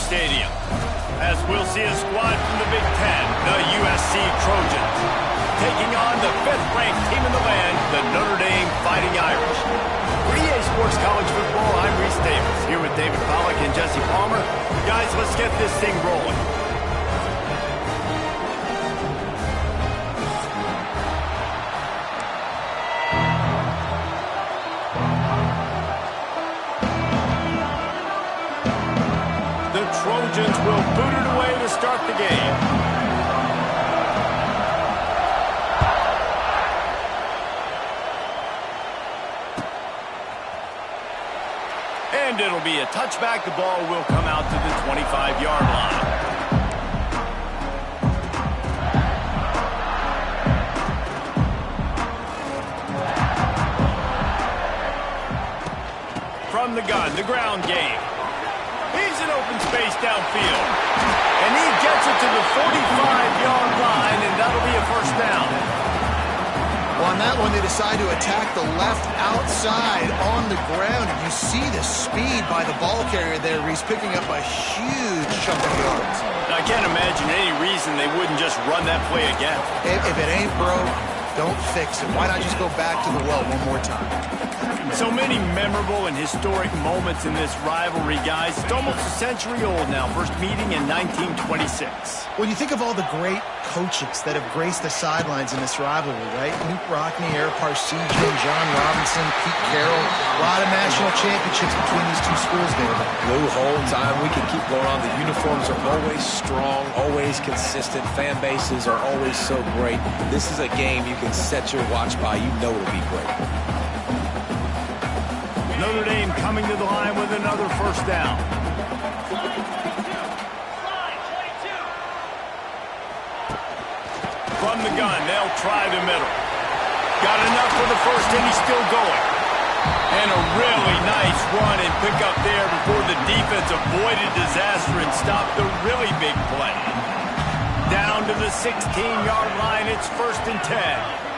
Stadium, as we'll see a squad from the Big Ten, the USC Trojans, taking on the 5th-ranked team in the land, the Notre Dame Fighting Irish. For EA Sports College Football, I'm Reese Davis, here with David Pollack and Jesse Palmer. Guys, let's get this thing rolling. The Trojans will boot it away to start the game. And it'll be a touchback. The ball will come out to the 25-yard line. From the gun, the ground game. He's in open space downfield. And he gets it to the 45-yard line, and that'll be a first down. Well, on that one, they decide to attack the left outside on the ground. And you see the speed by the ball carrier there. He's picking up a huge chunk of yards. I can't imagine any reason they wouldn't just run that play again. If it ain't broke, don't fix it. Why not just go back to the well one more time? So many memorable and historic moments in this rivalry, guys. It's almost a century old now. First meeting in 1926. When you think of all the great coaches that have graced the sidelines in this rivalry, right? Luke Rockne, Eric Parsegian, John Robinson, Pete Carroll. A lot of national championships between these two schools there. Blue whole time. We can keep going on. The uniforms are always strong, always consistent. Fan bases are always so great. This is a game you can set your watch by. You know it'll be great. Notre Dame coming to the line with another first down. From the gun, they'll try the middle. Got enough for the first, and he's still going. And a really nice run and pick up there before the defense avoided disaster and stopped the really big play. Down to the 16-yard line, it's 1st and 10.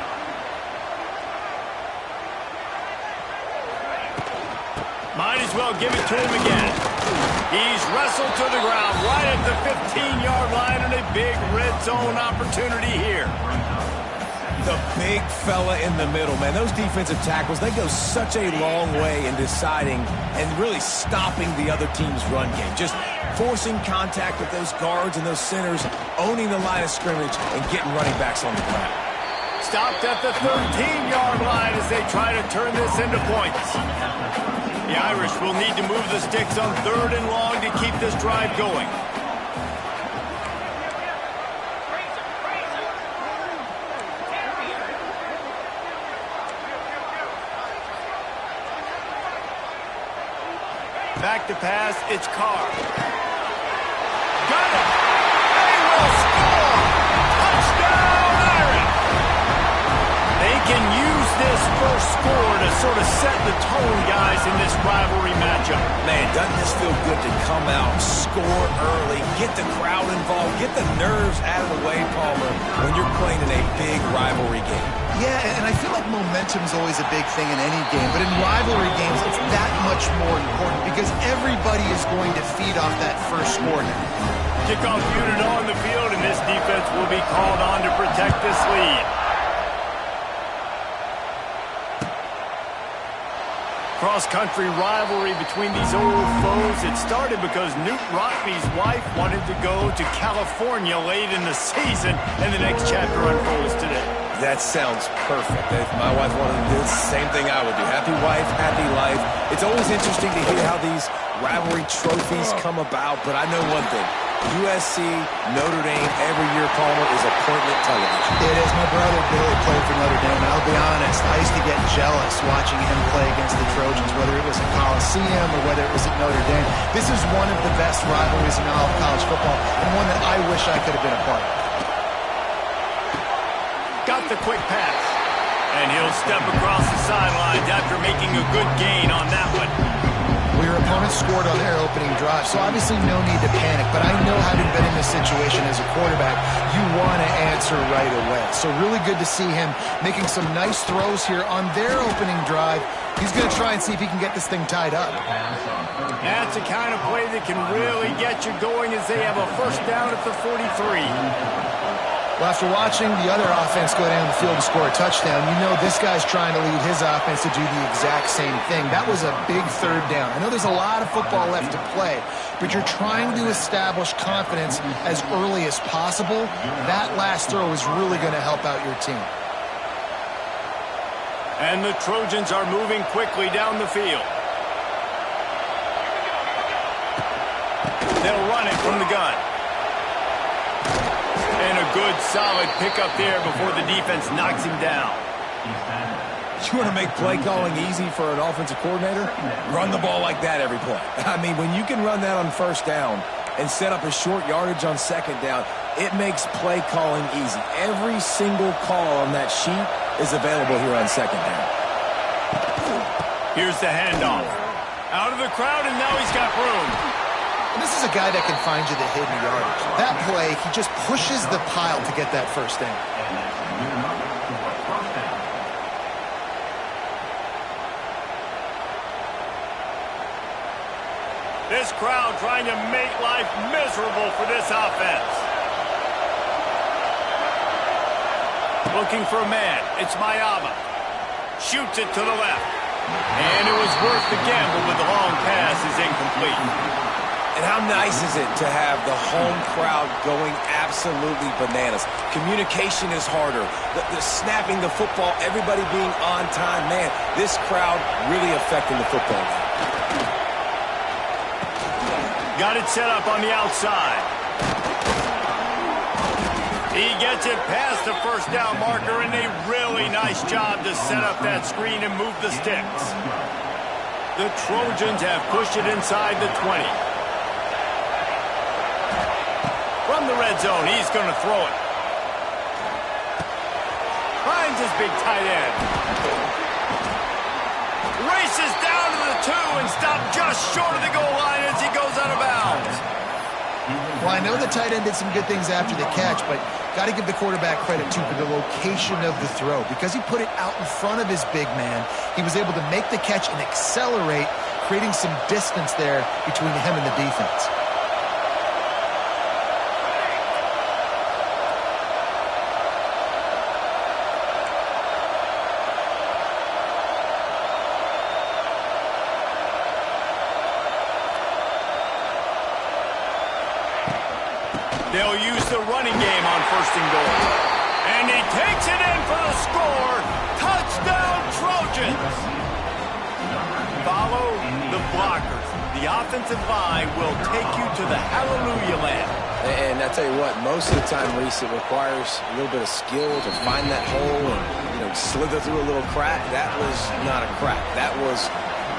Might as well give it to him again. He's wrestled to the ground right at the 15-yard line, and a big red zone opportunity here. The big fella in the middle, man. Those defensive tackles, they go such a long way in deciding and really stopping the other team's run game. Just forcing contact with those guards and those centers, owning the line of scrimmage, and getting running backs on the ground. Stopped at the 13-yard line as they try to turn this into points. The Irish will need to move the sticks on 3rd and long to keep this drive going. Back to pass, it's Carr. Got it! They will score! Touchdown, Irish! They can use this first score to sort of set the tone, guys, in this rivalry matchup. Man, doesn't this feel good to come out, score early, get the crowd involved, get the nerves out of the way, Palmer, when you're playing in a big rivalry game? Yeah, and I feel like momentum's always a big thing in any game, but in rivalry games, it's that much more important because everybody is going to feed off that first score now. Kickoff unit on the field, and this defense will be called on to protect this lead. Cross-country rivalry between these old foes. It started because Newt Rockne's wife wanted to go to California late in the season, and the next chapter unfolds today. That sounds perfect. If my wife wanted to do the same thing I would do. Happy wife, happy life. It's always interesting to hear how these rivalry trophies come about, but I know one thing. USC, Notre Dame, every year, Palmer, is appointment television. It is. My brother Billy played for Notre Dame. I'll be honest, I used to get jealous watching him play against the Trojans, whether it was at Coliseum or whether it was at Notre Dame. This is one of the best rivalries in all of college football, and one that I wish I could have been a part of. Got the quick pass. And he'll step across the sidelines after making a good gain on that one. Well, your opponent scored on their opening drive, so obviously no need to panic. But I know, having been in this situation as a quarterback, you want to answer right away. So really good to see him making some nice throws here on their opening drive. He's going to try and see if he can get this thing tied up. That's the kind of play that can really get you going as they have a first down at the 43. Well, after watching the other offense go down the field and score a touchdown, you know this guy's trying to lead his offense to do the exact same thing. That was a big third down. I know there's a lot of football left to play, but you're trying to establish confidence as early as possible. That last throw is really going to help out your team. And the Trojans are moving quickly down the field. They'll run it from the gun. And a good, solid pickup there before the defense knocks him down. You want to make play calling easy for an offensive coordinator? Run the ball like that every play. I mean, when you can run that on first down and set up a short yardage on second down, it makes play calling easy. Every single call on that sheet is available here on second down. Here's the handoff. Out of the crowd, and now he's got room. And this is a guy that can find you the hidden yardage. That play, he just pushes the pile to get that first down. This crowd trying to make life miserable for this offense. Looking for a man. It's Mayama. Shoots it to the left. And it was worth the gamble, but the long pass is incomplete. And how nice is it to have the home crowd going absolutely bananas? Communication is harder. The snapping the football, everybody being on time. Man, this crowd really affecting the football game. Got it set up on the outside. He gets it past the first down marker, and a really nice job to set up that screen and move the sticks. The Trojans have pushed it inside the 20. From the red zone, he's going to throw it. Finds his big tight end. Races down to the 2 and stopped just short of the goal line as he goes out of bounds. Well, I know the tight end did some good things after the catch, but got to give the quarterback credit, too, for the location of the throw. Because he put it out in front of his big man, he was able to make the catch and accelerate, creating some distance there between him and the defense. They'll use the running game on first and goal. And he takes it in for the score. Touchdown, Trojans. Follow the blockers. The offensive line will take you to the hallelujah land. And I tell you what, most of the time, Reese, it requires a little bit of skill to find that hole and, slither through a little crack. That was not a crack. That was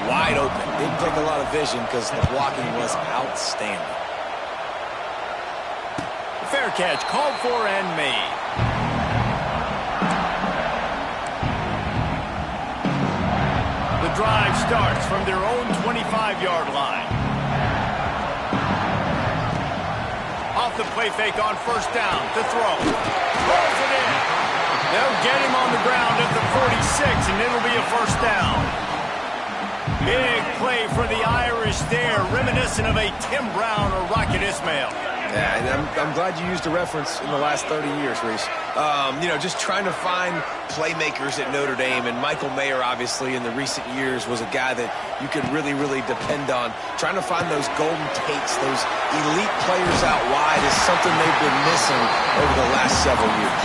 wide open. Didn't take a lot of vision because the blocking was outstanding. Fair catch, called for and made. The drive starts from their own 25-yard line. Off the play fake on first down to throw. Rolls it in. They'll get him on the ground at the 46, and it'll be a first down. Big play for the Irish there, reminiscent of a Tim Brown or Rocket Ismail. Yeah, and I'm glad you used a reference in the last 30 years, Reese. Just trying to find playmakers at Notre Dame, and Michael Mayer, obviously, in the recent years, was a guy that you could really, really depend on. Trying to find those golden takes, those elite players out wide is something they've been missing over the last several years.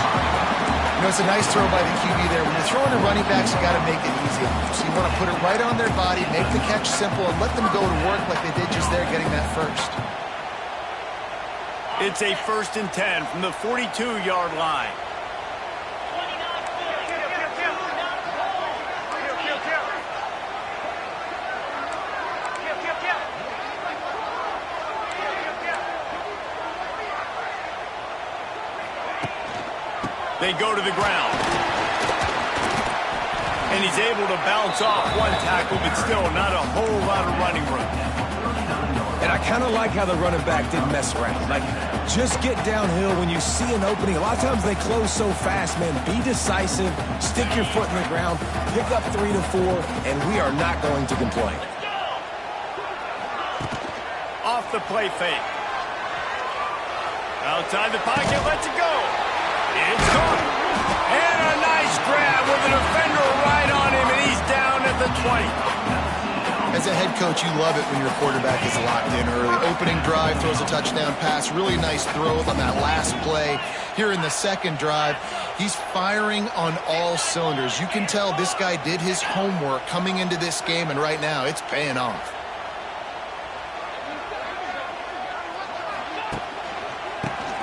It's a nice throw by the QB there. When you're throwing the running backs, you got to make it easy on them. So you want to put it right on their body, make the catch simple, and let them go to work like they did just there, getting that first. It's a 1st and 10 from the 42-yard line. They go to the ground. And he's able to bounce off one tackle, but still not a whole lot of running room. And I kind of like how the running back didn't mess around. Like, just get downhill when you see an opening. A lot of times they close so fast, man. Be decisive, stick your foot in the ground, pick up 3 to 4, and we are not going to complain. Off the play fake. Outside the pocket, lets it go. It's gone. And a nice grab with a defender right on him, and he's down at the 20. As a head coach, you love it when your quarterback is locked in early. Opening drive, throws a touchdown pass. Really nice throw on that last play. Here in the second drive, he's firing on all cylinders. You can tell this guy did his homework coming into this game, and right now it's paying off.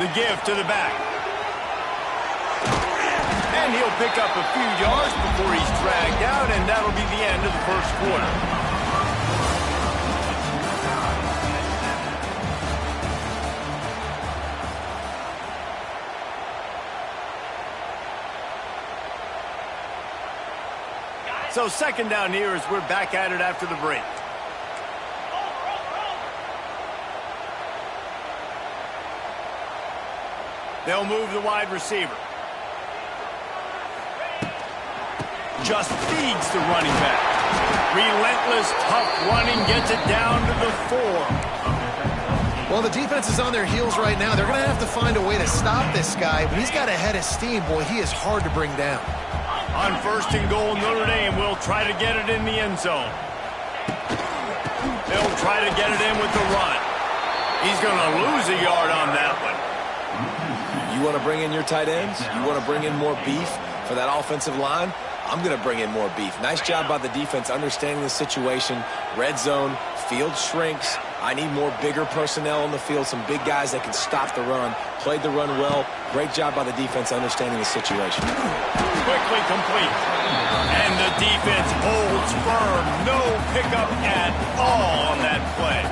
The give to the back. And he'll pick up a few yards before he's dragged out, and that'll be the end of the first quarter. So second down here as we're back at it after the break. They'll move the wide receiver. Just feeds the running back. Relentless, tough running, gets it down to the 4. Well, the defense is on their heels right now. They're going to have to find a way to stop this guy. But he's got a head of steam. Boy, he is hard to bring down. On first and goal, Notre Dame will try to get it in the end zone. They'll try to get it in with the run. He's going to lose a yard on that one. You want to bring in your tight ends? You want to bring in more beef for that offensive line? I'm going to bring in more beef. Nice job by the defense understanding the situation. Red zone, field shrinks. I need more bigger personnel on the field, some big guys that can stop the run. Played the run well. Great job by the defense understanding the situation. Quickly complete. And the defense holds firm. No pickup at all on that play.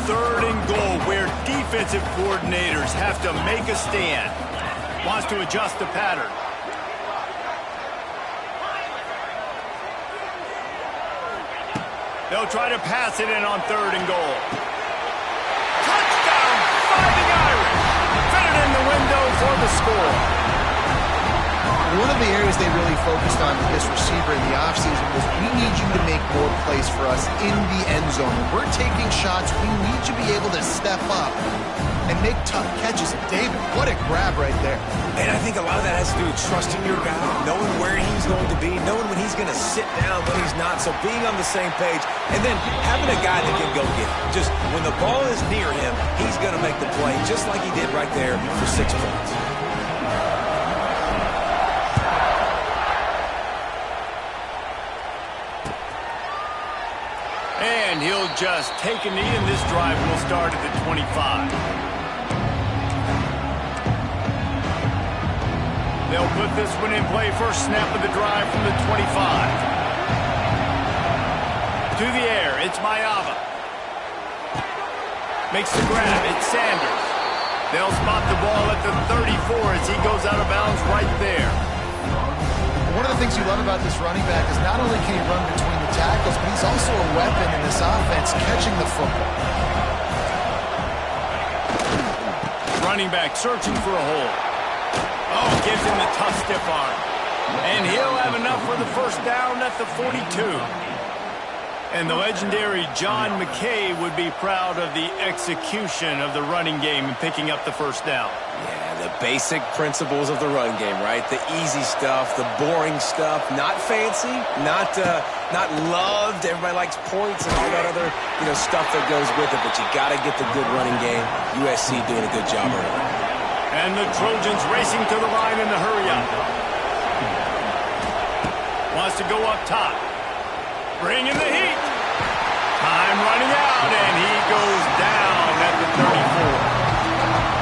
Third and goal where defensive coordinators have to make a stand. Wants to adjust the pattern. They'll try to pass it in on third and goal. Touchdown, Fighting Irish. Fit it in the window for the score. One of the areas they really focused on with this receiver in the offseason was we need you to make more plays for us in the end zone. When we're taking shots, we need you to be able to step up and make tough catches. David, what a grab right there. And I think a lot of that has to do with trusting your guy, knowing where he's going to be, knowing when he's going to sit down, when he's not. So being on the same page, and then having a guy that can go get it. Just when the ball is near him, he's going to make the play, just like he did right there for 6 points. And he'll just take a knee, and this drive will start at the 25. They'll put this one in play. First snap of the drive from the 25. To the air, it's Mayava. Makes the grab, it's Sanders. They'll spot the ball at the 34 as he goes out of bounds right there. One of the things you love about this running back is not only can he run between the tackles, but he's also a weapon in this offense, catching the football. Running back searching for a hole. Oh, gives him the tough stiff arm. And he'll have enough for the first down at the 42. And the legendary John McKay would be proud of the execution of the running game and picking up the first down. Yeah, the basic principles of the run game, right? The easy stuff, the boring stuff, not fancy, not loved. Everybody likes points and all that other, stuff that goes with it. But you got to get the good running game. USC doing a good job early. And the Trojans racing to the line in the hurry-up. Wants to go up top. Bringing the heat. Time running out, and he goes down at the 34.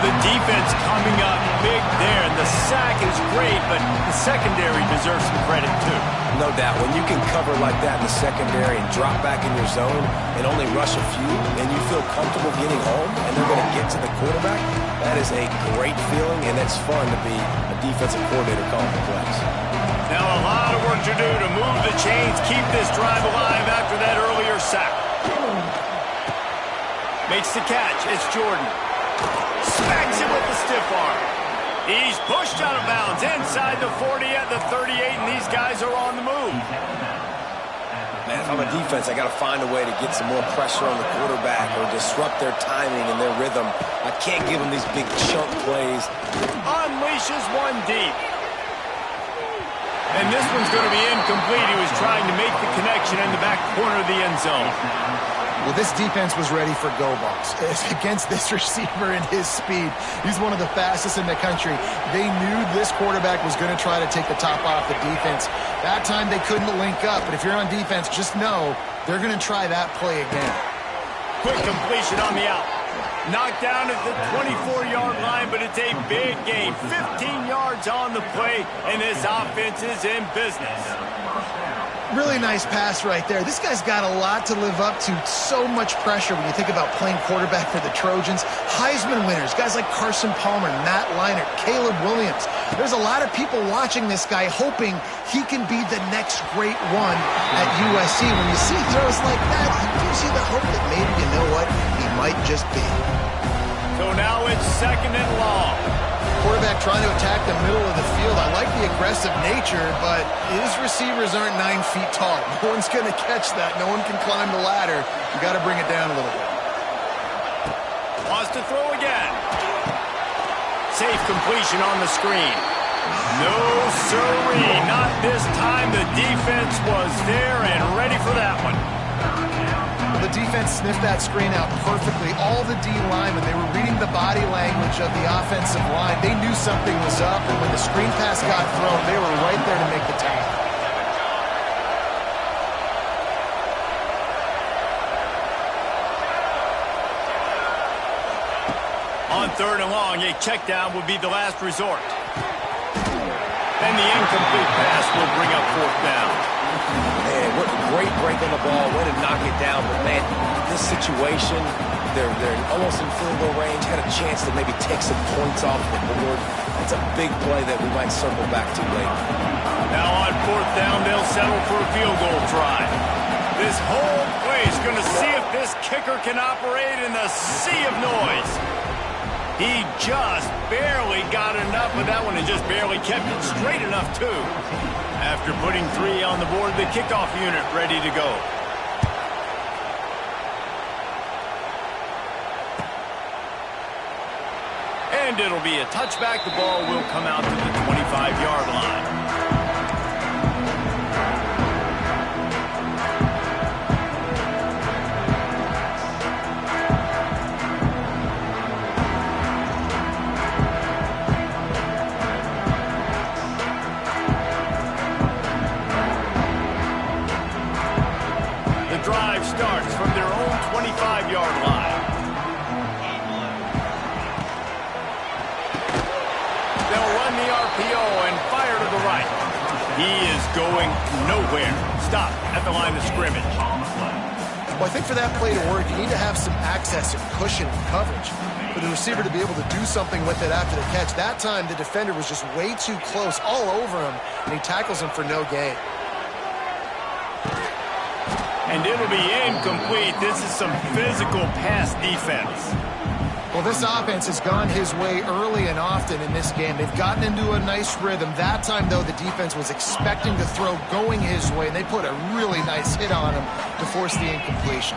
The defense coming up big there, and the sack is great, but the secondary deserves some credit too. No doubt. When you can cover like that in the secondary and drop back in your zone and only rush a few, and you feel comfortable getting home, and they're going to get to the quarterback, that is a great feeling, and it's fun to be a defensive coordinator calling the plays. Now a lot of work to do to move the chains, keep this drive alive after that earlier sack. Makes the catch. It's Jordan. Smacks it with the stiff arm. He's pushed out of bounds inside the 40 at the 38, and these guys are on the move. Man, if I'm a defense, I got to find a way to get some more pressure on the quarterback or disrupt their timing and their rhythm. I can't give them these big chunk plays. Unleashes one deep. And this one's going to be incomplete. He was trying to make the connection in the back corner of the end zone. Well, this defense was ready for go balls. Against this receiver and his speed, he's one of the fastest in the country. They knew this quarterback was going to try to take the top off the defense. That time they couldn't link up, but if you're on defense, just know they're going to try that play again. Quick completion on the out. Knocked down at the 24-yard line, but it's a big gain. 15 yards on the play, and this offense is in business. Really nice pass right there. This guy's got a lot to live up to. So much pressure when you think about playing quarterback for the Trojans. Heisman winners, guys like Carson Palmer, Matt Leinart, Caleb Williams. There's a lot of people watching this guy hoping he can be the next great one at USC. When you see throws like that, you do see the hope that maybe, you know what, he might just be. So now it's 2nd and long. Quarterback trying to attack the middle of the field. I like the aggressive nature, but his receivers aren't 9 feet tall. No one's going to catch that. No one can climb the ladder. You got to bring it down a little bit. Wants to throw again. Safe completion on the screen. No sirree, not this time. The defense was there and ready for that one. The defense sniffed that screen out perfectly. All the D linemen, they were reading the body language of the offensive line. They knew something was up, and when the screen pass got thrown, they were right there to make the tackle. On 3rd and long, a check down would be the last resort. And the incomplete pass will bring up 4th down. Man, what a great break on the ball. Way to knock it down. But, man, this situation, they're almost in field goal range. Had a chance to maybe take some points off the board. It's a big play that we might circle back to later. Now on 4th down, they'll settle for a field goal try. This whole play is going to see if this kicker can operate in the sea of noise. He just barely got enough of that one and just barely kept it straight enough, too. After putting 3 on the board, the kickoff unit ready to go. And it'll be a touchback. The ball will come out to the 25-yard line. Drive starts from their own 25-yard line. They'll run the RPO and fire to the right. He is going nowhere. Stop at the line of scrimmage. Well, I think for that play to work, you need to have some access and cushion and coverage for the receiver to be able to do something with it after the catch. That time, the defender was just way too close, all over him, and he tackles him for no gain. And it'll be incomplete. This is some physical pass defense. Well, this offense has gone his way early and often in this game. They've gotten into a nice rhythm. That time, though, the defense was expecting to throw going his way, and they put a really nice hit on him to force the incompletion.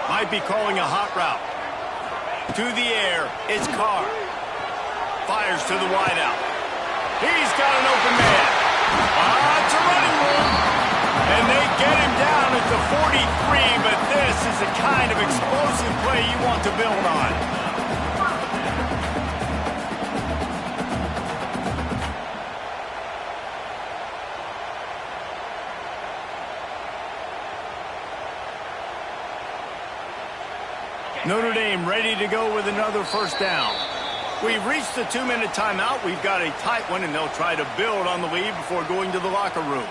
Might be calling a hot route. To the air, it's Carr. Fires to the wideout. He's got an open man. It's a running room. And they get him down at the 43, but this is the kind of explosive play you want to build on. Notre Dame ready to go with another 1st down. We've reached the 2-minute timeout. We've got a tight one, and they'll try to build on the lead before going to the locker room.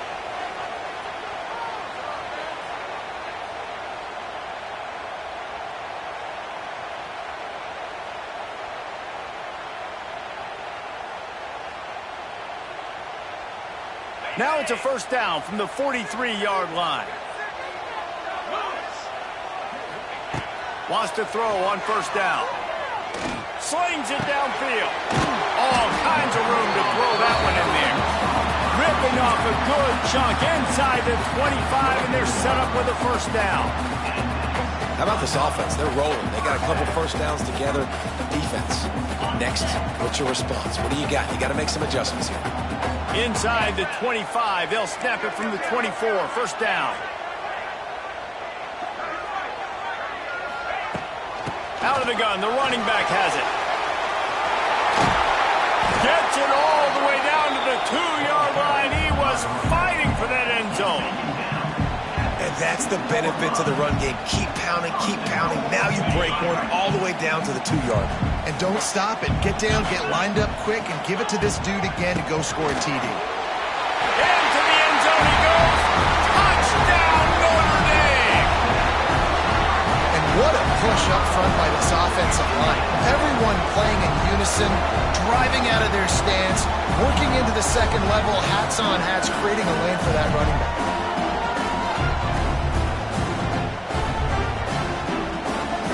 Now it's a first down from the 43-yard line. Wants to throw on first down. Slings it downfield. All kinds of room to throw that one in there. Ripping off a good chunk inside the 25, and they're set up with a first down. How about this offense? They're rolling. They got a couple first downs together. Defense. Next, what's your response? What do you got? You got to make some adjustments here. Inside the 25, they'll snap it from the 24. First down. Out of the gun, the running back has it. Gets it all the way down to the 2-yard line. He was fighting for that end zone. And that's the benefit to the run game. Keep pounding, keep pounding. Now you break one all the way down to the 2-yard. And don't stop it. Get down, get lined up quick, and give it to this dude again to go score a TD. Into the end zone he goes. Touchdown, Notre Dame! And what a push up front by this offensive line. Everyone playing in unison, driving out of their stance, working into the second level, hats on hats, creating a lane for that running back.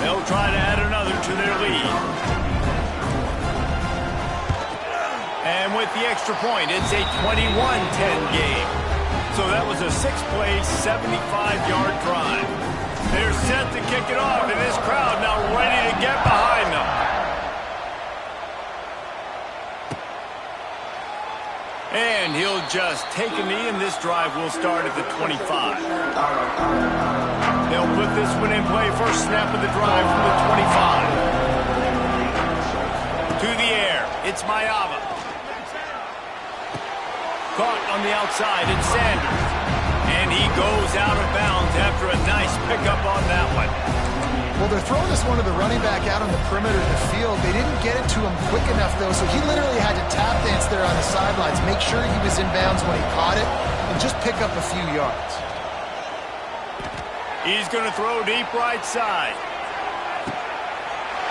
They'll try to add another to their lead. And with the extra point, it's a 21-10 game. So that was a 6-play, 75-yard drive. They're set to kick it off, and this crowd now ready to get behind them. And he'll just take a knee, and this drive will start at the 25. They'll put this one in play. First snap of the drive from the 25. To the air. It's Mayava. Caught on the outside. It's Sanders. And he goes out of bounds after a nice pickup on that one. Well, they're throwing this one to the running back out on the perimeter of the field. They didn't get it to him quick enough, though, so he literally had to tap dance there on the sidelines, make sure he was in bounds when he caught it, and just pick up a few yards. He's going to throw deep right side.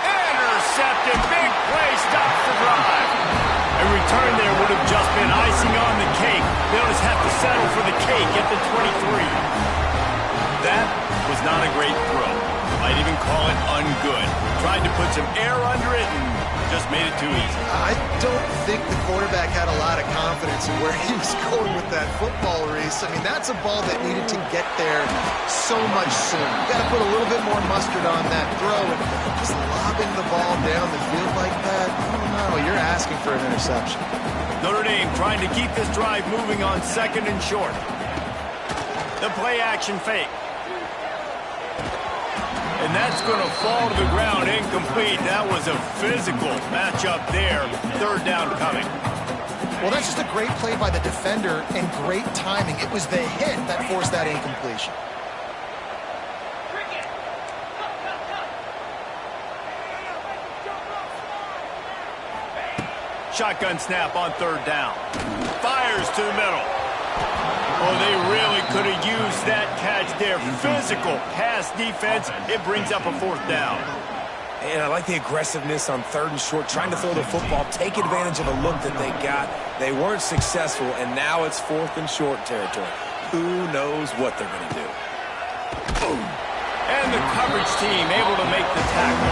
Intercepted. Big play. Stops the drive. A return there would have just been icing on the cake. They'll just have to settle for the cake at the 23. That was not a great throw. Might even call it ungood. Tried to put some air under it and just made it too easy. I don't think the quarterback had a lot of confidence in where he was going with that football, Reese. I mean, that's a ball that needed to get there so much sooner. You got to put a little bit more mustard on that throw, and just lobbing the ball down the field like that, I don't know. You're asking for an interception. Notre Dame trying to keep this drive moving on second and short. The play action fake. And that's going to fall to the ground incomplete. That was a physical matchup there. Third down coming. Well, that's just a great play by the defender and great timing. It was the hit that forced that incompletion. Shotgun snap on third down. Fires to the middle. Oh, they really could have used that catch there. Physical pass defense. It brings up a fourth down. And I like the aggressiveness on third and short, trying to throw the football, take advantage of a look that they got. They weren't successful, and now it's fourth and short territory. Who knows what they're going to do? Boom. And the coverage team able to make the tackle.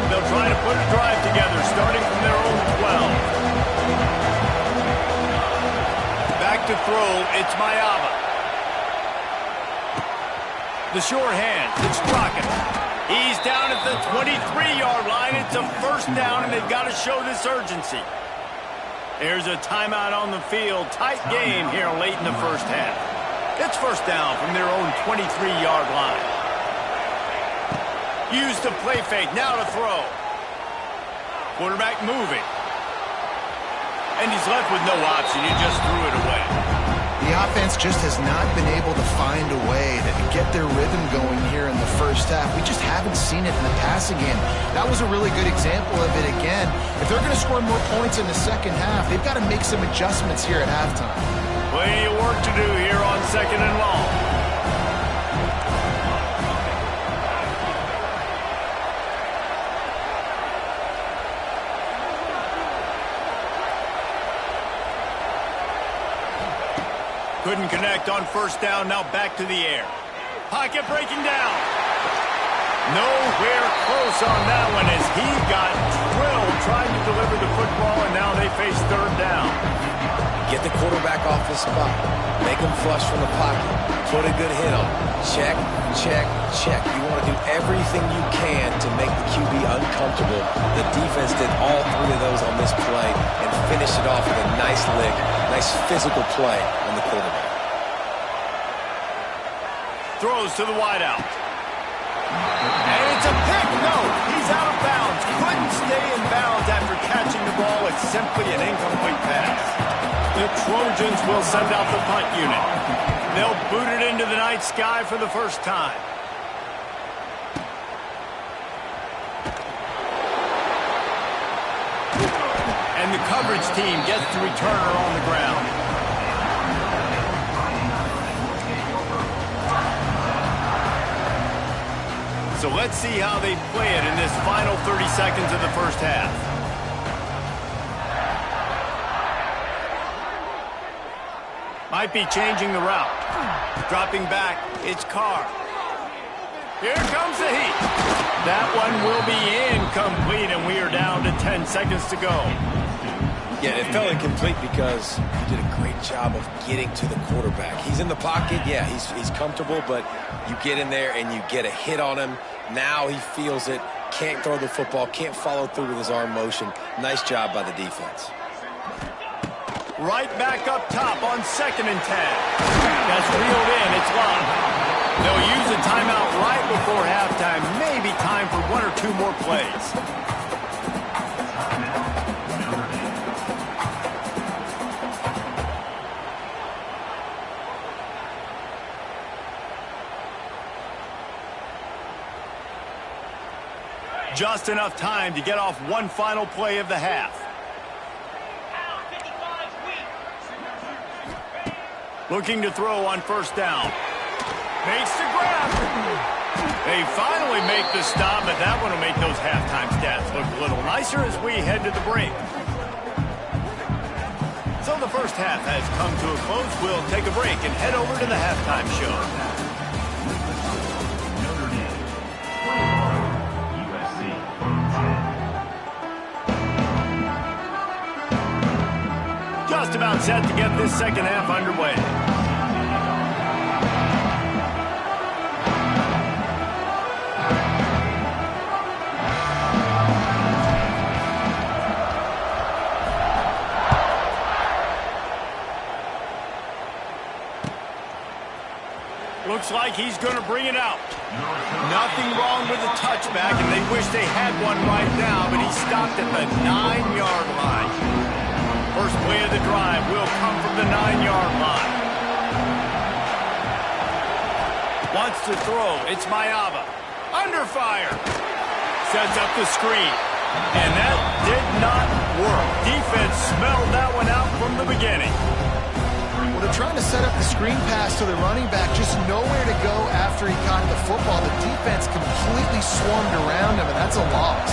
They'll try to put a drive together, starting from their own 12. Back to throw, it's Mayava. The short hand, it's Crockett. He's down at the 23-yard line. It's a first down, and they've got to show this urgency. There's a timeout on the field. Tight game here late in the first half. It's first down from their own 23-yard line. Use the play fake, now to throw. Quarterback moving. And he's left with no option. He just threw it away. The offense just has not been able to find a way to get their rhythm going here in the first half. We just haven't seen it in the passing game. That was a really good example of it again. If they're going to score more points in the second half, they've got to make some adjustments here at halftime. Plenty of work to do here on second and long. Couldn't connect on first down, now back to the air. Pocket breaking down. Nowhere close on that one as he got drilled trying to deliver the football, and now they face third down. Get the quarterback off his spot. Make him flush from the pocket. Put a good hit on him. Check, check, check. You want to do everything you can to make the QB uncomfortable. The defense did all three of those on this play and finished it off with a nice lick, nice physical play on the quarterback. Throws to the wideout. And it's a pick. No, he's out of bounds. Couldn't stay in bounds after catching the ball. It's simply an incomplete pass. The Trojans will send out the punt unit. They'll boot it into the night sky for the first time. And the coverage team gets the returner on the ground. So let's see how they play it in this final 30 seconds of the first half. Might be changing the route. Dropping back, it's Carr. Here comes the heat. That one will be incomplete, and we are down to 10 seconds to go. Yeah, it fell incomplete because you did a great job of getting to the quarterback. He's in the pocket. Yeah, he's comfortable, but you get in there and you get a hit on him. Now he feels it, can't throw the football, can't follow through with his arm motion. Nice job by the defense. Right back up top on 2nd and 10. That's reeled in, it's locked. They'll use a timeout right before halftime. Maybe time for 1 or 2 more plays. Just enough time to get off one final play of the half. Looking to throw on first down. Makes the grab. They finally make the stop, but that one will make those halftime stats look a little nicer as we head to the break. So the first half has come to a close. We'll take a break and head over to the halftime show. Just about set to get this second half underway. Looks like he's going to bring it out. Nothing wrong with the touchback, and they wish they had one right now, but he stopped at the 9-yard line. First play of the drive will come from the 9-yard line. Wants to throw. It's Mayava. Under fire. Sets up the screen. And that did not work. Defense smelled that one out from the beginning. Well, they're trying to set up the screen pass to the running back. Just nowhere to go after he caught the football. The defense completely swarmed around him, and that's a loss.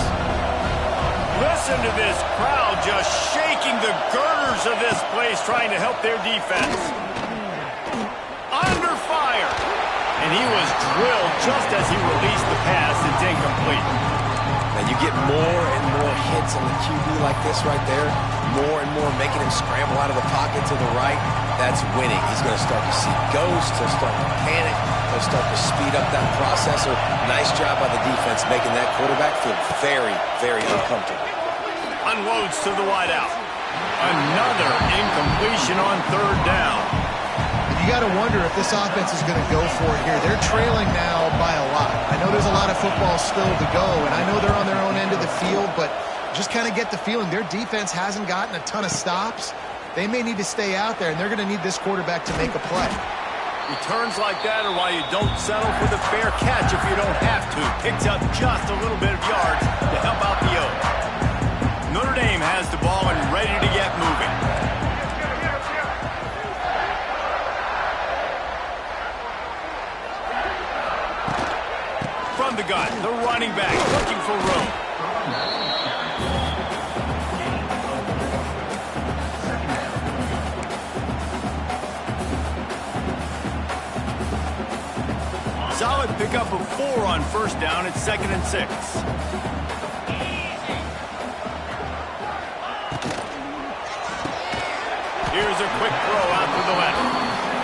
Listen to this crowd just shaking the girders of this place trying to help their defense. Under fire. And he was drilled just as he released the pass. It's incomplete. And you get more and more hits on the QB like this right there. More and more making him scramble out of the pocket to the right. That's winning. He's going to start to see ghosts. He'll start to panic. He'll start to speed up that processor. Nice job by the defense making that quarterback feel very, very uncomfortable. Unloads to the wideout. Another incompletion on third down. You got to wonder if this offense is going to go for it here. They're trailing now by a lot. I know there's a lot of football still to go, and I know they're on their own end of the field, but just kind of get the feeling their defense hasn't gotten a ton of stops. They may need to stay out there, and they're going to need this quarterback to make a play. Returns like that are why you don't settle for the fair catch if you don't have to. Picks up just a little bit of yards to help out the Oaks. Notre Dame has the ball and ready to get moving. From the gun, the running back looking for room. solid pickup of 4 on first down. It's 2nd and 6. Here's a quick throw out to the left.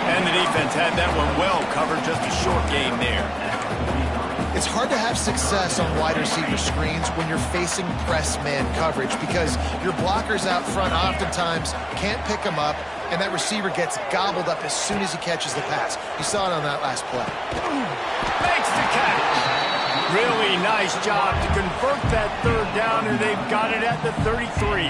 And the defense had that one well covered. Just a short gain there. It's hard to have success on wide receiver screens when you're facing press man coverage because your blockers out front oftentimes can't pick them up, and that receiver gets gobbled up as soon as he catches the pass. You saw it on that last play. Makes the catch. Really nice job to convert that 3rd down, and they've got it at the 33.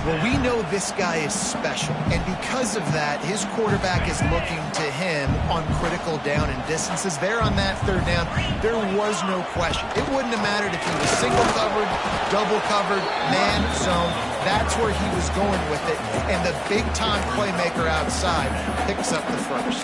Well, we know this guy is special, and because of that, his quarterback is looking to him on critical down and distances. There on that 3rd down, there was no question. It wouldn't have mattered if he was single covered, double covered, man zone. That's where he was going with it, and the big-time playmaker outside picks up the first.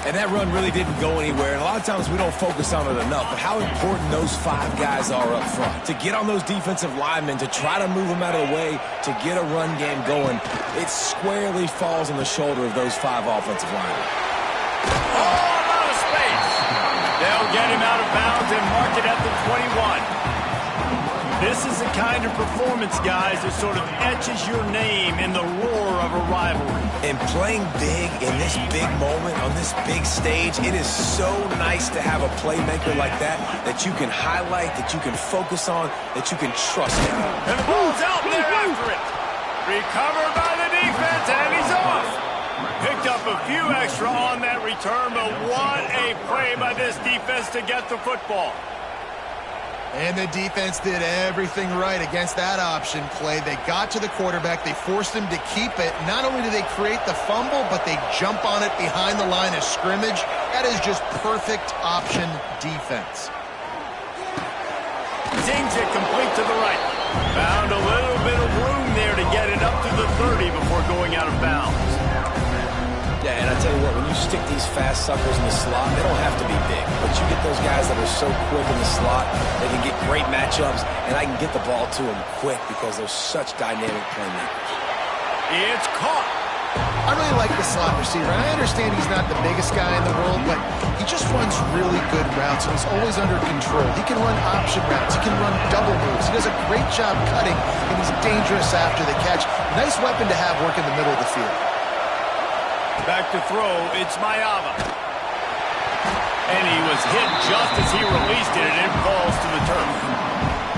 And that run really didn't go anywhere, and a lot of times we don't focus on it enough, but how important those 5 guys are up front. To get on those defensive linemen, to try to move them out of the way, to get a run game going, it squarely falls on the shoulder of those 5 offensive linemen. Oh, out of space. They'll get him out of bounds and mark it at the 21. This is the kind of performance, guys, that sort of etches your name in the roar of a rivalry. And playing big in this big moment, on this big stage, it is so nice to have a playmaker like that you can highlight, that you can focus on, that you can trust in. And the ball's out there after it. Recovered by the defense, and he's off. Picked up a few extra on that return, but what a play by this defense to get the football. And the defense did everything right against that option play. They got to the quarterback. They forced him to keep it. Not only do they create the fumble, but they jump on it behind the line of scrimmage. That is just perfect option defense. Zings it complete to the right. Found a little bit of room there to get it up to the 30 before going out of bounds. Yeah, and I tell you what, when you stick these fast suckers in the slot, they don't have to be big. But you get those guys that are so quick in the slot, they can get great matchups, and I can get the ball to them quick because they're such dynamic playmakers. It's caught. I really like the slot receiver. I understand he's not the biggest guy in the world, but he just runs really good routes, and he's always under control. He can run option routes. He can run double moves. He does a great job cutting, and he's dangerous after the catch. Nice weapon to have work in the middle of the field. Back to throw, it's Mayava. And he was hit just as he released it, and it falls to the turf.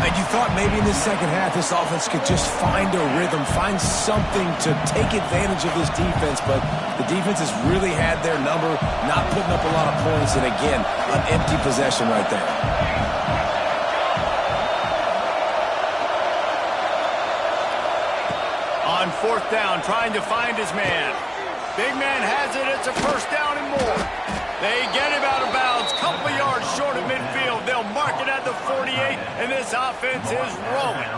And you thought maybe in the second half this offense could just find a rhythm, find something to take advantage of this defense, but the defense has really had their number, not putting up a lot of points, and again, an empty possession right there. On 4th down, trying to find his man. Big man has it. It's a 1st down and more. They get him out of bounds. Couple yards short of midfield. They'll mark it at the 48, and this offense is rolling.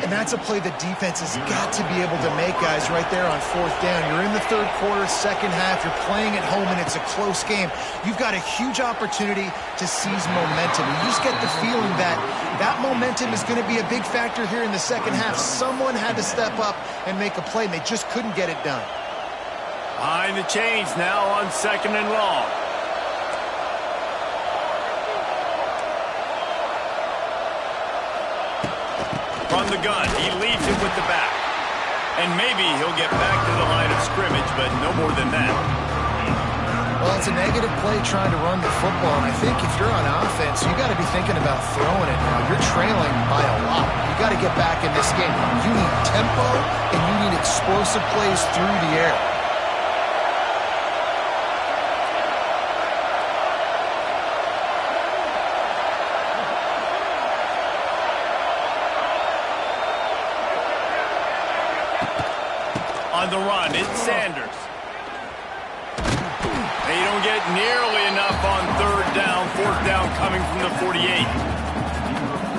And that's a play the defense has got to be able to make, guys, right there on 4th down. You're in the 3rd quarter, second half. You're playing at home, and it's a close game. You've got a huge opportunity to seize momentum. You just get the feeling that that momentum is going to be a big factor here in the second half. Someone had to step up and make a play, and they just couldn't get it done. Behind the chains now on 2nd and long. From the gun, he leaves it with the back. And maybe he'll get back to the line of scrimmage, but no more than that. Well, it's a negative play trying to run the football, and I think if you're on offense, you got to be thinking about throwing it now. You're trailing by a lot. You got to get back in this game. You need tempo, and you need explosive plays through the air. On the run, it's Sanders. They don't get nearly enough on 3rd down. 4th down coming from the 48.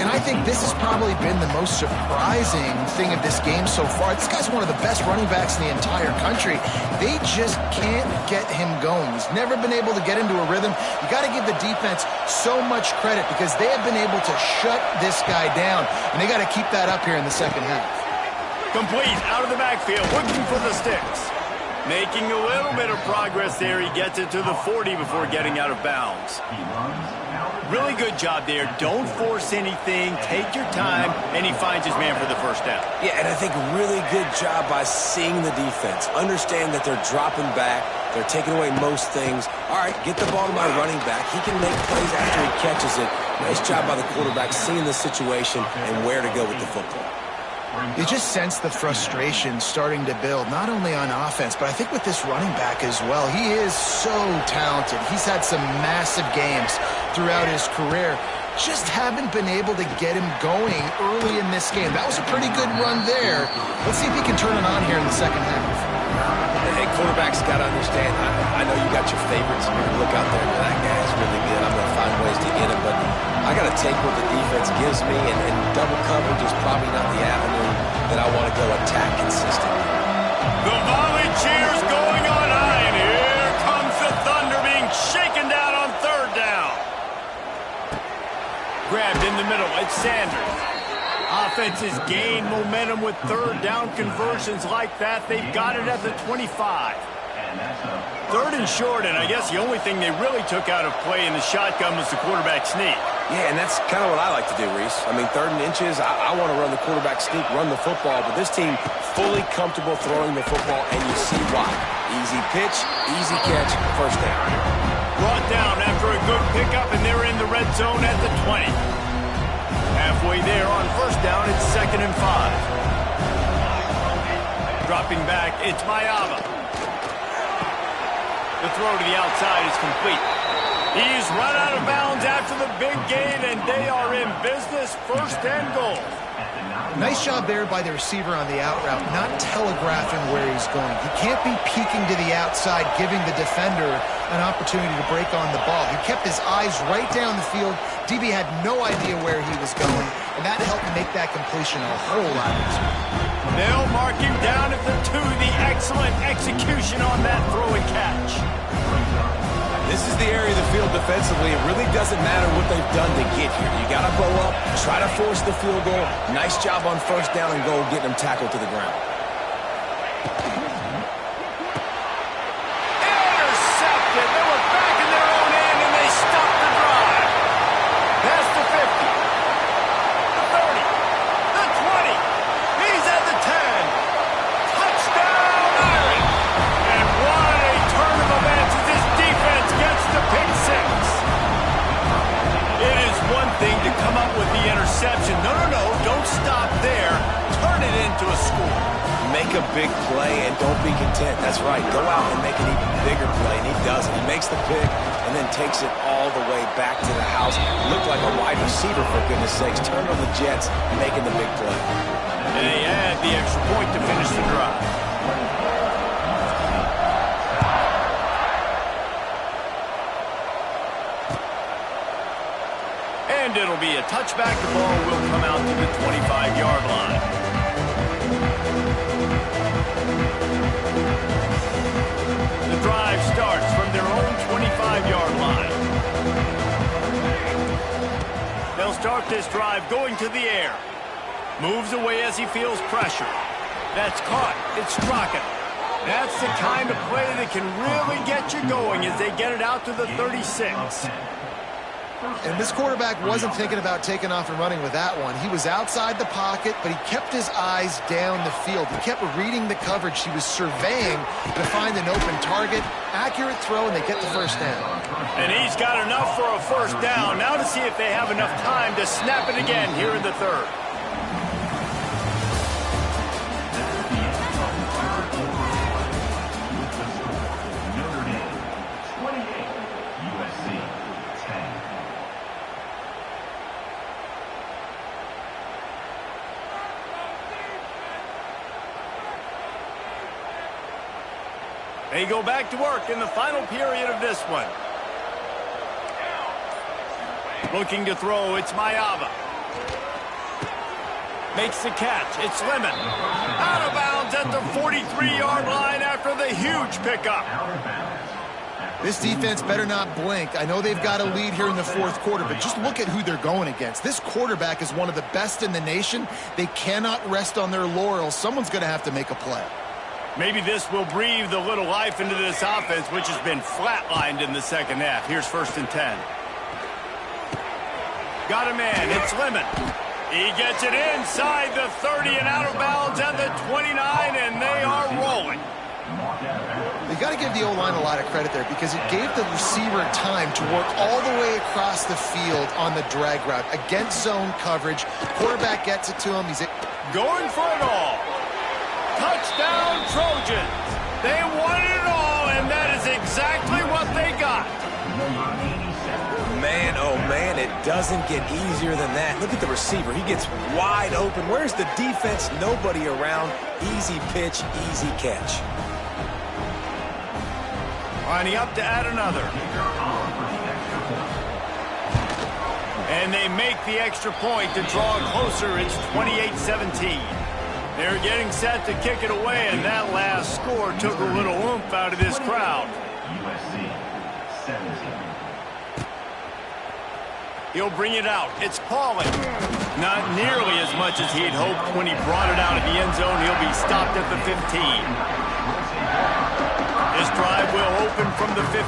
And I think this has probably been the most surprising thing of this game so far. This guy's one of the best running backs in the entire country. They just can't get him going. He's never been able to get into a rhythm. You got to give the defense so much credit because they have been able to shut this guy down, and they got to keep that up here in the second half. Complete out of the backfield, looking for the sticks. Making a little bit of progress there. He gets it to the 40 before getting out of bounds. Really good job there. Don't force anything. Take your time, and he finds his man for the first down. Yeah, and I think really good job by seeing the defense. Understand that they're dropping back. They're taking away most things. All right, get the ball to my running back. He can make plays after he catches it. Nice job by the quarterback seeing the situation and where to go with the football. You just sense the frustration starting to build, not only on offense, but I think with this running back as well. He is so talented. He's had some massive games throughout his career. Just haven't been able to get him going early in this game. That was a pretty good run there. Let's see if he can turn it on here in the second half. Hey, quarterbacks got to understand. I know you got your favorites. You're going to look out there and that guy's really good. I'm going to find ways to get him, but I got to take what the defense gives me, and double coverage is probably not the avenue that I want to go attack consistently. The volley cheers going on high, and here comes the Thunder being shaken down on third down. Grabbed in the middle. It's Sanders. Offenses gain momentum with third down conversions like that. They've got it at the 25. Third and short, and I guess the only thing they really took out of play in the shotgun was the quarterback sneak. Yeah, and that's kind of what I like to do, Reese. I mean, third and inches, I want to run the quarterback sneak, run the football, but this team fully comfortable throwing the football, and you see why. Easy pitch, easy catch, first down. Brought down after a good pickup, and they're in the red zone at the 20. Halfway there on first down, it's 2nd and 5. Dropping back, it's Mayava. The throw to the outside is complete. He's run out of bounds after the big gain, and they are in business, 1st and goal. Nice job there by the receiver on the out route, not telegraphing where he's going. He can't be peeking to the outside, giving the defender an opportunity to break on the ball. He kept his eyes right down the field. DB had no idea where he was going, and that helped make that completion a whole lot easier. They'll mark him down at the 2. The excellent execution on that throw and catch. This is the area of the field defensively. It really doesn't matter what they've done to get here. You got to go up, try to force the field goal. Nice job on first down and goal, getting them tackled to the ground. Intercepted. They were back in their own end, and they stopped the drive. That's the 50. The 30. The 20. He's at the 10. Touchdown, Iron. And what a turn of events as this defense gets the pick 6. It is one thing to come up with the interception. No, don't stop there. Turn it into a score. Make a big play and don't be content. That's right. Go out and make an even bigger play, and he does it. He makes the pick and then takes it all the way back to the house. Looked like a wide receiver, for goodness sakes. Turned on the Jets, making the big play. And they add the extra point to finish the drive. And it'll be a touchback. The ball will come out to the 25-yard line. The drive starts from their own 25-yard line. They'll start this drive going to the air. Moves away as he feels pressure. That's caught. It's Straka. That's the kind of play that can really get you going as they get it out to the 36. And this quarterback wasn't thinking about taking off and running with that one. He was outside the pocket, but he kept his eyes down the field. He kept reading the coverage. He was surveying to find an open target. Accurate throw, and they get the first down. And he's got enough for a first down. Now to see if they have enough time to snap it again here in the third. They go back to work in the final period of this one. Looking to throw, it's Mayava. Makes the catch, it's Lemon. Out of bounds at the 43-yard line after the huge pickup. This defense better not blink. I know they've got a lead here in the fourth quarter, but just look at who they're going against. This quarterback is one of the best in the nation. They cannot rest on their laurels. Someone's going to have to make a play. Maybe this will breathe a little life into this offense, which has been flatlined in the second half. Here's 1st and 10. Got a man. It's Lemon. He gets it inside the 30 and out of bounds at the 29, and they are rolling. You got to give the O-line a lot of credit there because it gave the receiver time to work all the way across the field on the drag route against zone coverage. Quarterback gets it to him. He's going for it all. Touchdown Trojans. They wanted it all, and that is exactly what they got. Man, oh man, it doesn't get easier than that. Look at the receiver. He gets wide open. Where's the defense? Nobody around. Easy pitch, easy catch. Lining up to add another. And they make the extra point to draw it closer. It's 28-17. They're getting set to kick it away, and that last score took a little oomph out of this crowd. USC 17. He'll bring it out. It's Pauling. Not nearly as much as he'd hoped when he brought it out of the end zone. He'll be stopped at the 15. This drive will open from the 15.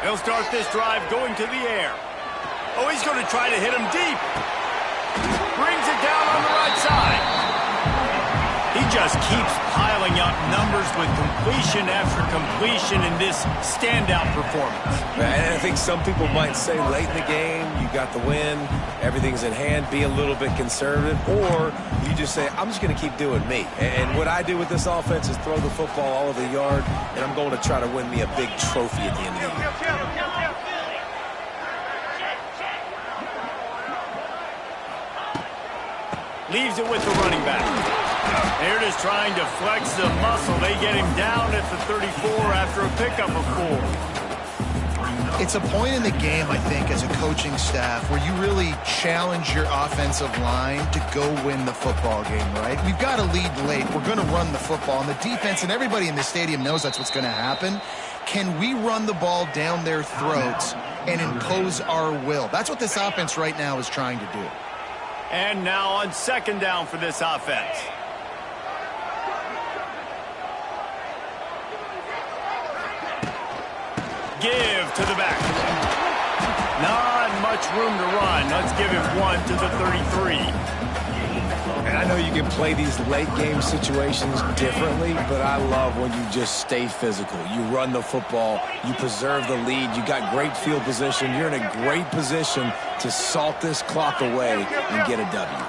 He'll start this drive going to the air. Oh, he's going to try to hit him deep. Brings it down on the right side. He just keeps piling up numbers with completion after completion in this standout performance. And I think some people might say late in the game, you got the win, everything's in hand, be a little bit conservative, or you just say, I'm just going to keep doing me. And what I do with this offense is throw the football all over the yard, and I'm going to try to win me a big trophy at the end of the year. Leaves it with the running back. They're just trying to flex the muscle. They get him down at the 34 after a pickup of 4. It's a point in the game, I think, as a coaching staff where you really challenge your offensive line to go win the football game, right? We've got to lead late. We're going to run the football. And the defense and everybody in the stadium knows that's what's going to happen. Can we run the ball down their throats and impose our will? That's what this offense right now is trying to do. And now on 2nd down for this offense. Give to the back. Not much room to run. Let's give him 1 to the 33. And I know you can play these late game situations differently, but I love when you just stay physical. You run the football, you preserve the lead, you got great field position, you're in a great position to salt this clock away and get a W.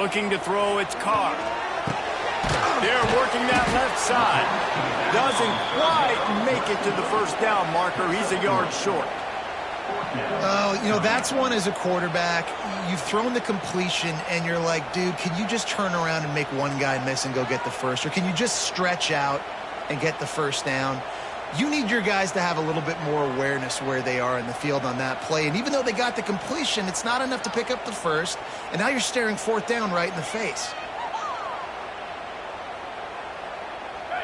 Looking to throw, it's Carr. They're working that left side. Doesn't quite make it to the 1st down marker. He's a yard short. Oh, you know, that's one as a quarterback. You've thrown the completion, and you're like, dude, can you just turn around and make one guy miss and go get the first? Or can you just stretch out and get the 1st down? You need your guys to have a little bit more awareness where they are in the field on that play. And even though they got the completion, it's not enough to pick up the 1st. And now you're staring 4th down right in the face.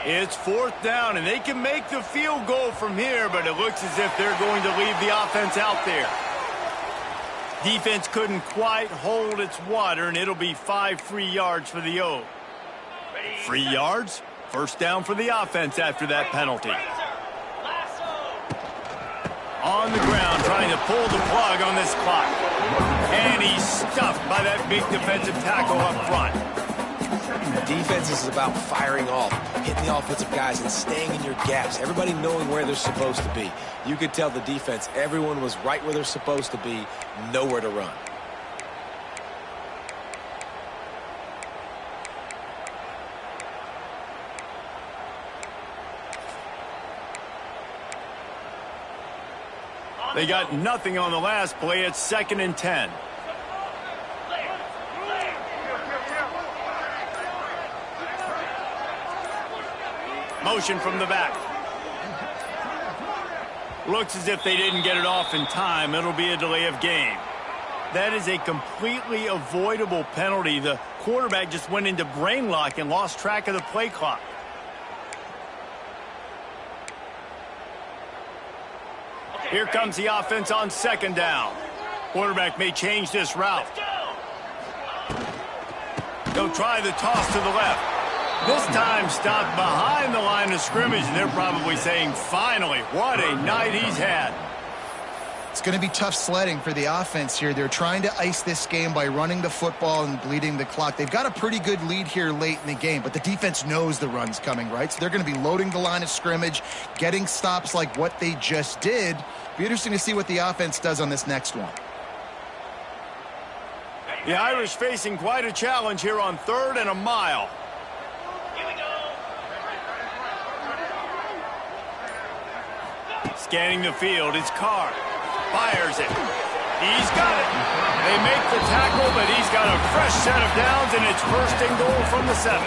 It's 4th down, and they can make the field goal from here, but it looks as if they're going to leave the offense out there. Defense couldn't quite hold its water, and it'll be 5 free yards for the O. Free yards? 1st down for the offense after that penalty. On the ground, trying to pull the plug on this clock. And he's stuffed by that big defensive tackle up front. Defense is about firing off, hitting the offensive guys and staying in your gaps. Everybody knowing where they're supposed to be. You could tell the defense, everyone was right where they're supposed to be, nowhere to run. They got nothing on the last play. It's 2nd and 10. Motion from the back. Looks as if they didn't get it off in time. It'll be a delay of game. That is a completely avoidable penalty. The quarterback just went into brain lock and lost track of the play clock. Here comes the offense on second down. Quarterback may change this route. They'll try the toss to the left. This time stopped behind the line of scrimmage, and they're probably saying, finally, what a night he's had. It's going to be tough sledding for the offense here. They're trying to ice this game by running the football and bleeding the clock. They've got a pretty good lead here late in the game, but the defense knows the run's coming, right? So they're going to be loading the line of scrimmage, getting stops like what they just did. Be interesting to see what the offense does on this next one. The Irish facing quite a challenge here on 3rd and a mile. Here we go. Scanning the field, it's Carr. Fires it. He's got it. They make the tackle, but he's got a fresh set of downs, and it's 1st and goal from the 7.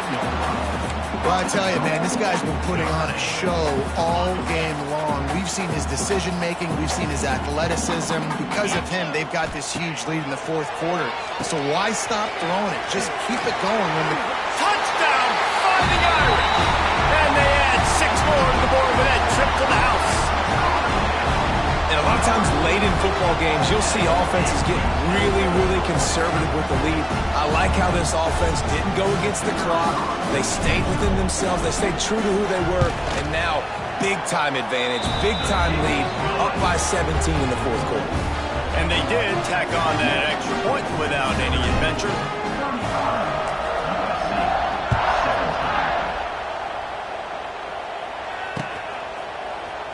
Well, I tell you, man, this guy's been putting on a show all game long. We've seen his decision-making. We've seen his athleticism. Because of him, they've got this huge lead in the 4th quarter. So why stop throwing it? Just keep it going. Touchdown, Fighting Irish! And they add 6 more to the board with that trip to the house. And a lot of times late in football games, you'll see offenses get really conservative with the lead. I like how this offense didn't go against the clock. They stayed within themselves. They stayed true to who they were. And now, big-time advantage, big-time lead, up by 17 in the 4th quarter. And they did tack on that extra point without any adventure.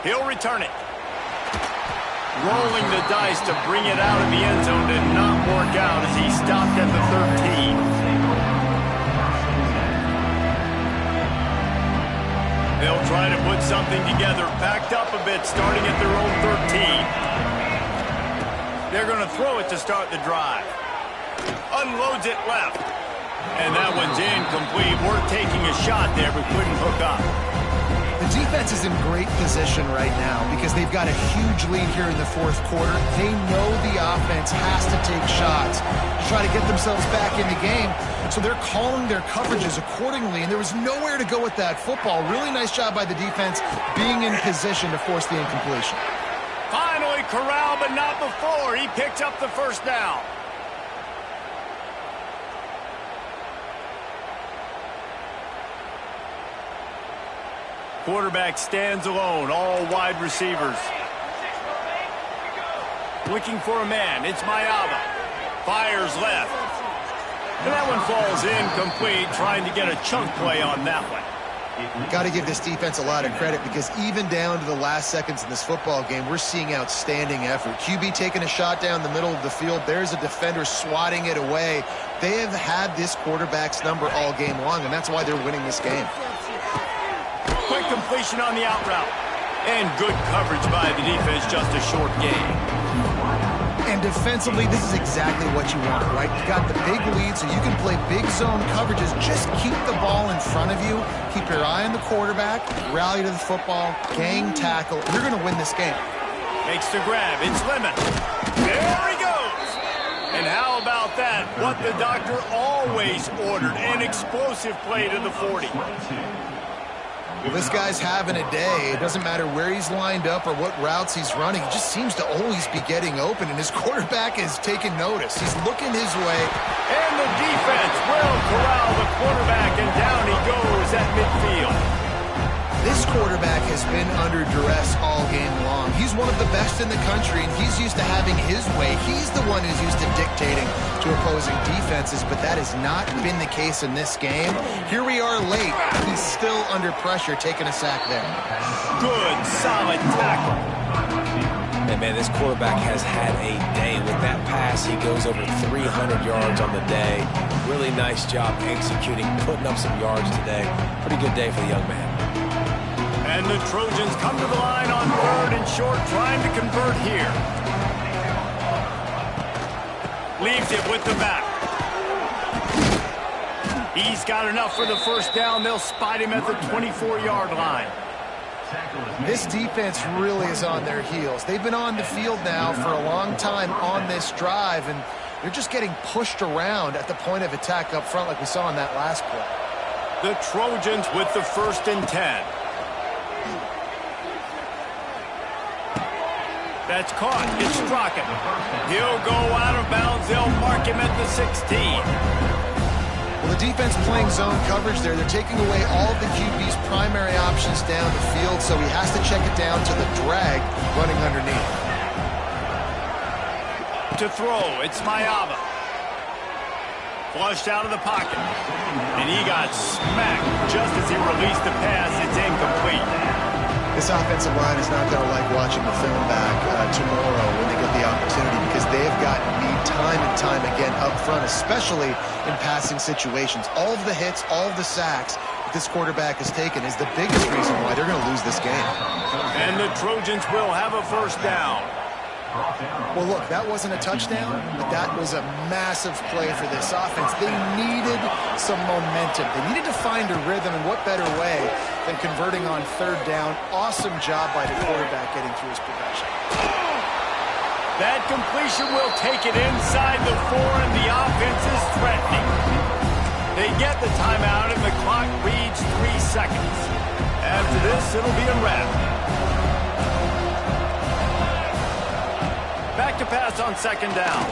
He'll return it. Rolling the dice to bring it out of the end zone did not work out as he stopped at the 13. They'll try to put something together, backed up a bit, starting at their own 13. They're going to throw it to start the drive. Unloads it left. And that one's incomplete. We're taking a shot there, but couldn't hook up. The defense is in great position right now because they've got a huge lead here in the 4th quarter. They know the offense has to take shots to try to get themselves back in the game. So they're calling their coverages accordingly, and there was nowhere to go with that football. Really nice job by the defense being in position to force the incompletion. Finally corralled, but not before. He picked up the 1st down. Quarterback stands alone, all wide receivers. Looking for a man, it's Mayava. Fires left. And that one falls incomplete, trying to get a chunk play on that one. Got to give this defense a lot of credit because even down to the last seconds in this football game, we're seeing outstanding effort. QB taking a shot down the middle of the field. There's a defender swatting it away. They have had this quarterback's number all game long, and that's why they're winning this game. Quick completion on the out route. And good coverage by the defense, just a short game. And defensively, this is exactly what you want, right? You got the big lead, so you can play big zone coverages. Just keep the ball in front of you. Keep your eye on the quarterback. Rally to the football. Gang tackle. You're going to win this game. Makes the grab. It's Lemon. There he goes. And how about that? What the doctor always ordered. An explosive play to the 40. Well, this guy's having a day. It doesn't matter where he's lined up or what routes he's running. He just seems to always be getting open, and his quarterback is taking notice. He's looking his way. And the defense will corral the quarterback, and down he goes at midfield. This quarterback has been under duress all game long. He's one of the best in the country, and he's used to having his way. He's the one who's used to dictating to opposing defenses, but that has not been the case in this game. Here we are late. He's still under pressure, taking a sack there. Good, solid tackle. And, man, this quarterback has had a day. With that pass, he goes over 300 yards on the day. Really nice job executing, putting up some yards today. Pretty good day for the young man. And the Trojans come to the line on 3rd and short, trying to convert here. Leaves it with the back. He's got enough for the 1st down. They'll spot him at the 24-yard line. This defense really is on their heels. They've been on the field now for a long time on this drive, and They're just getting pushed around at the point of attack up front like we saw in that last play. The Trojans with the 1st and 10. That's caught. It's Straka. He'll go out of bounds. They'll mark him at the 16. Well, the defense playing zone coverage there. They're taking away all of the QB's primary options down the field, so he has to check it down to the drag running underneath. To throw, it's Mayava. Flushed out of the pocket. And he got smacked just as he released the pass. It's incomplete. This offensive line is not going to like watching the film back tomorrow when they get the opportunity, because they have gotten beat time and time again up front, especially in passing situations. All of the hits, all of the sacks that this quarterback has taken is the biggest reason why they're going to lose this game. And the Trojans will have a 1st down. Well, look, that wasn't a touchdown, but that was a massive play for this offense. They needed some momentum. They needed to find a rhythm, and what better way than converting on 3rd down. Awesome job by the quarterback getting through his progression. That completion will take it inside the 4, and the offense is threatening. They get the timeout, and the clock reads 3 seconds. After this, it'll be a wrap. Back to pass on 2nd down.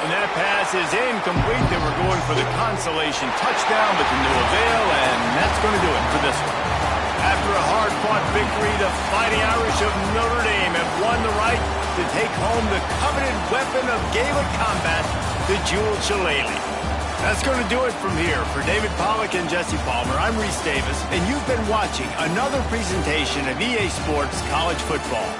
And that pass is incomplete. They were going for the consolation touchdown, but to no avail, and that's going to do it for this one. After a hard-fought victory, the Fighting Irish of Notre Dame have won the right to take home the coveted weapon of Gaelic combat, the jeweled shillelagh. That's going to do it from here. For David Pollack and Jesse Palmer, I'm Reese Davis, and you've been watching another presentation of EA Sports College Football.